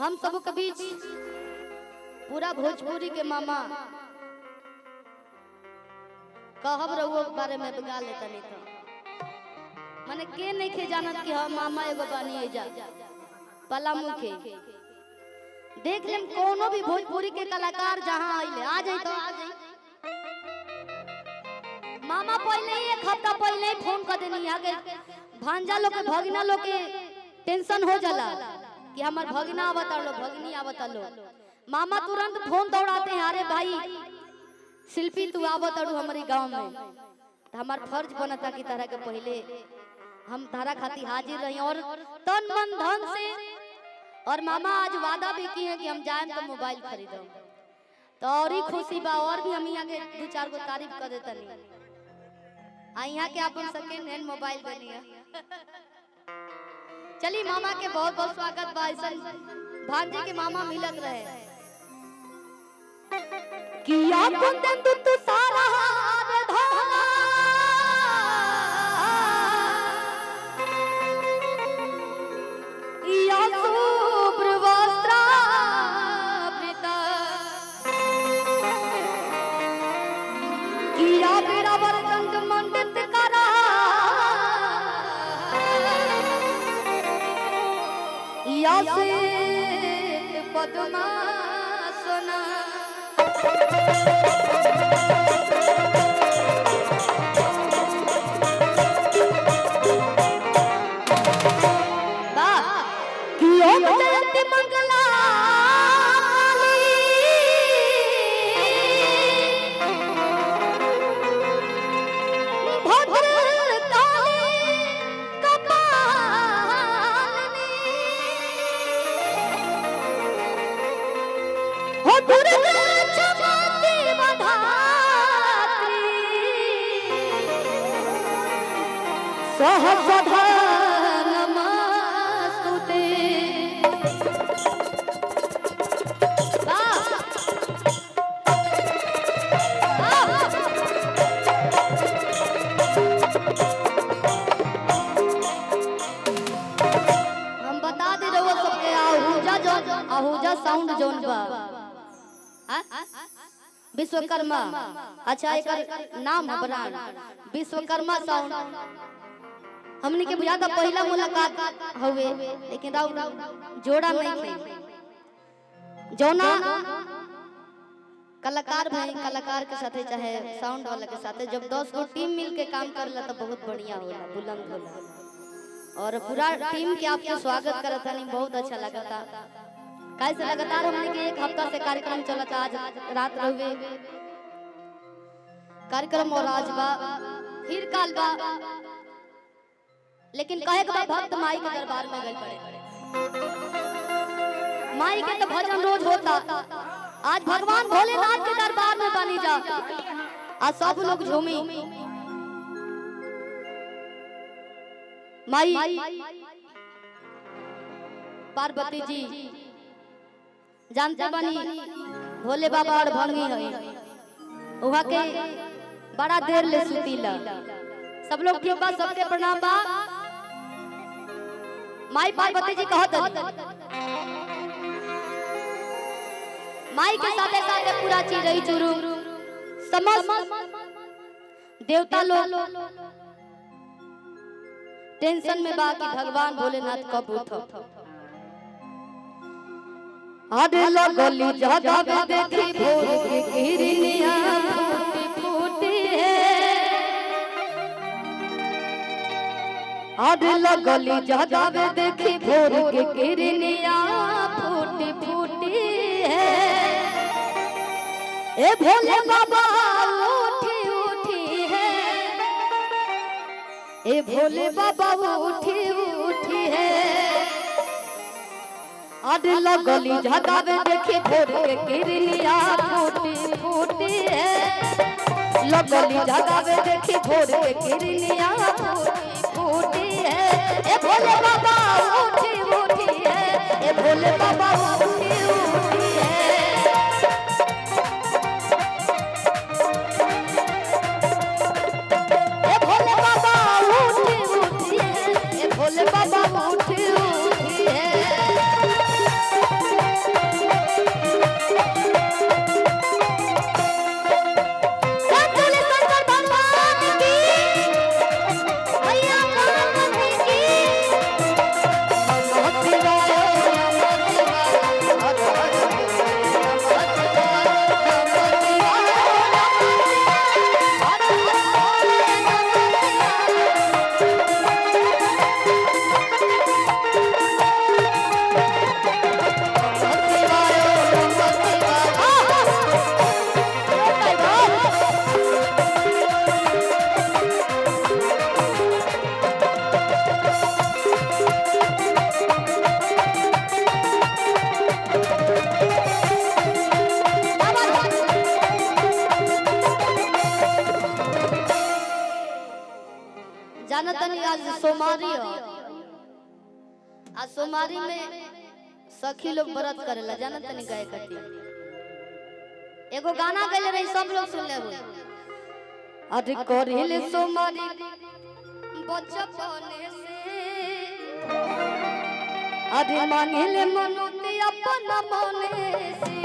हम सबों के बीच पूरा भोजपुरी के मामा कहब रहुओ के बारे में बगा लेता नहीं तो माने के नहीं खे जानत कि हम मामा एगो बानी जा पलामू के देख लेम कोनो भी भोजपुरी के कलाकार जहां आइले आ जाई तो आ जाई। मामा पहले ही एक हफ्ता पहले ही फोन कर देनी आगे भांजा लोग के भगिना लोग के टेंशन हो जाला कि हमार भगिना आवता लो भगिनी आवता लो। मामा तुरंत फोन दौड़ाते हैं, अरे भाई शिल्पी तू आवत अड़ू हमारे गांव में, तो हमार फर्ज बनता कि तरह के पहले हम तारा खाती हाजिर रही और तन मन धन से। और मामा आज वादा भी किए हैं कि हम जाएं तो मोबाइल खरीदो, तो और ही खुशी बा। और भी हम यहाँ के दो चार गो तारीफ कर देता नहीं यहाँ के आप सेकेंड हैंड मोबाइल बनी है। चलिए मामा के बहुत बहुत स्वागत बा। ऐसा भांजे के मामा मिलत रहे किया कुंदन तू सारा हार धोला या शुभ्र वस्त्रावृता किया बेड़ा वरदंड मंडित करा या श्वेत पद्मासना आहूजा साउंड जोन बा विश्वकर्मा। अच्छा एक नाम है ब्रांड विश्वकर्मा साउंड। हमने के बुझा था पहला मुलाकात हुए लेकिन जोड़ा नहीं थे जोना कलाकार भाई कलाकार के साथे चाहे साउंड वाला के साथे जब 10 गो टीम मिल के काम करला तो बहुत बढ़िया होला बुलंद होला। और पूरा टीम के आपके स्वागत करता नहीं बहुत अच्छा लगा था। कैसे लगातार हमने के एक हफ्ता से कार्यक्रम चला था। आज रात रहे कार्यक्रम और आज बा फिर काल बा लेकिन कहे के भक्त माई के दरबार में गए पड़े। माई के तो भजन रोज होता, आज भगवान भोलेनाथ के दरबार में बनी जा आज सब लोग झूमी। माई पार्वती जी जानते बनी भोले बाबा और भंगी है वहाँ के बड़ा देर ले सुतीला। सब लोग ठीक बा, सबके प्रणाम बा। माई पार्वती जी कहत माई के साथे साथे पूरा चिरई चुरू समस्त देवता लोग टेंशन में बा कि भगवान भोलेनाथ कब उठो। आधे लगली जगावे देखी भोर के किरनिया फूटी फूटी है। आधे लगली जगावे देखी भोर के किरनिया फूटी फूटी है। ए भोले बाबा उठी उठी है, ए भोले बाबा उठी उठी है। आध लगली जगावे देखी भोर के किरनिया फूटी फूटी है। लगली जगावे देखी भोर के किरनिया फूटी फूटी है। ए भोले बाबा उठी उठी है, ए भोले बाबा उठी उठी है। ए भोले बाबा उठी उठी है, ए भोले बाबा उठी उठी है। सोमारी हो। आ सोमारी में सखी लोग व्रत करेला, जानत नहीं गाय करती। एगो गाना गले रही, सब लोग सुन ले। अरे करिले सोमारी बचपने से, अरे मांगिले मनोती अपना मने से,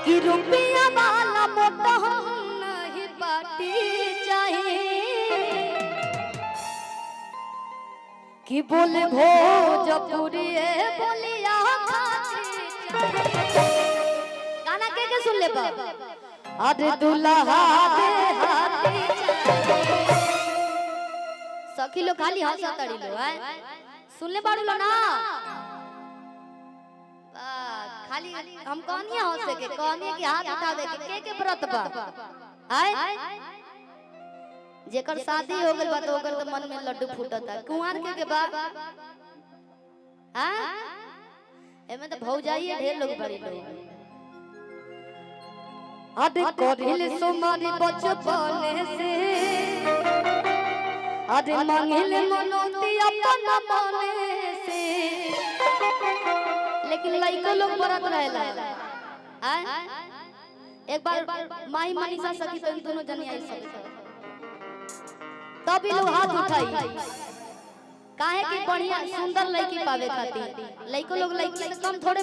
कि रुपया वाला मोटा हम नहीं बाटी चाहिए, कि बोले भोजपुरी बोलिया गाना के सुन ले बा। अरे दुल्हा दे हाथी चाहिए। सखी लोग खाली हंसा तड़ी लो है, सुन ले बाड़ू लो ना। खाली हम कहनी हंसे के, कहनी के हाथ उठावे के व्रत बा आय। जेकर शादी हो गइल बा तो ओकर तो मन में लड्डू फूटता। कुंवार के बा हां, एमे तो भौजाई ढेर लोग बड़ी लोग। अरे करिले सोमारी बचपने से, अरे मांगिले मनोती अपना मने से, लेकिन लइको लोग व्रत रहेला। एक बार माई मनीषा सखी तो दोनों जनी आई सब, तब लोग हाथ उठाई। काहे कि बढ़िया सुंदर लड़की पावे खातिर लइको लोग लड़की से कम थोड़े।